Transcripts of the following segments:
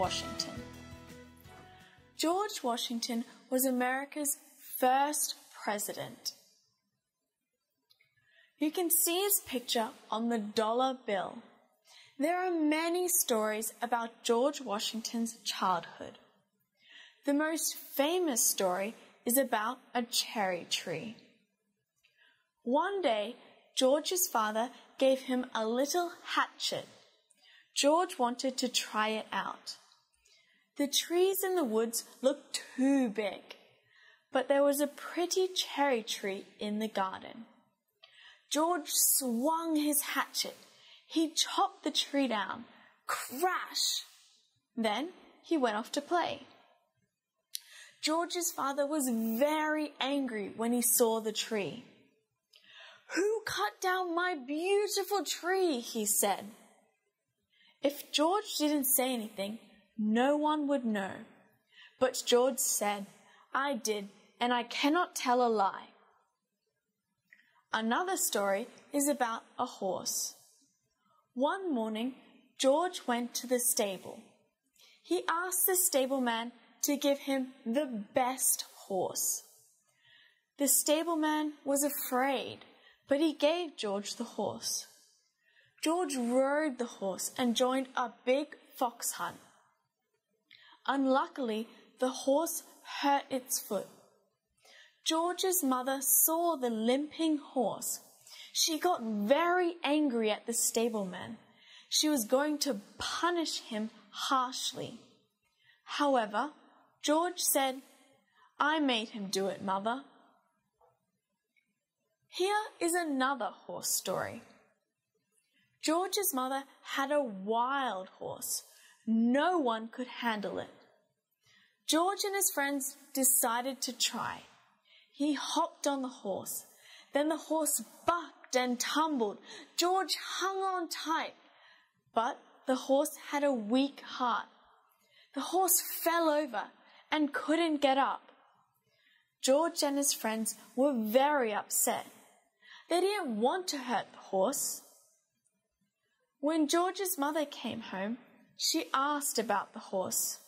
Washington. George Washington was America's first president. You can see his picture on the dollar bill. There are many stories about George Washington's childhood. The most famous story is about a cherry tree. One day, George's father gave him a little hatchet. George wanted to try it out. The trees in the woods looked too big, but there was a pretty cherry tree in the garden. George swung his hatchet. He chopped the tree down. Crash! Then he went off to play. George's father was very angry when he saw the tree. "Who cut down my beautiful tree?" he said. If George didn't say anything, no one would know. But George said, "I did, and I cannot tell a lie." Another story is about a horse. One morning, George went to the stable. He asked the stableman to give him the best horse. The stableman was afraid, but he gave George the horse. George rode the horse and joined a big fox hunt. Unluckily, the horse hurt its foot. George's mother saw the limping horse. She got very angry at the stableman. She was going to punish him harshly. However, George said, "I made him do it, Mother." Here is another horse story. George's mother had a wild horse. No one could handle it. George and his friends decided to try. He hopped on the horse. Then the horse bucked and tumbled. George hung on tight, but the horse had a weak heart. The horse fell over and couldn't get up. George and his friends were very upset. They didn't want to hurt the horse. When George's mother came home, she asked about the horse.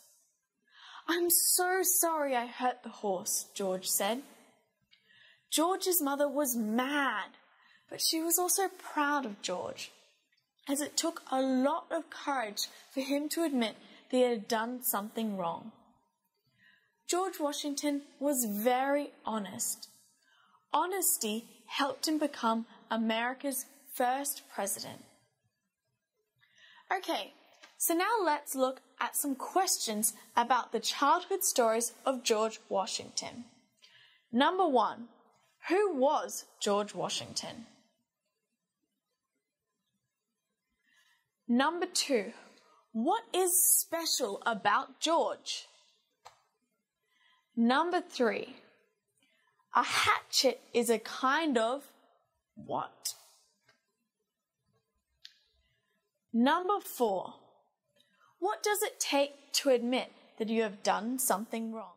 "I'm so sorry I hurt the horse," George said. George's mother was mad, but she was also proud of George, as it took a lot of courage for him to admit that he had done something wrong. George Washington was very honest. Honesty helped him become America's first president. Okay, so now let's look at some questions about the childhood stories of George Washington. Number 1, who was George Washington? Number 2, what is special about George? Number 3, a hatchet is a kind of what? Number 4, what does it take to admit that you have done something wrong?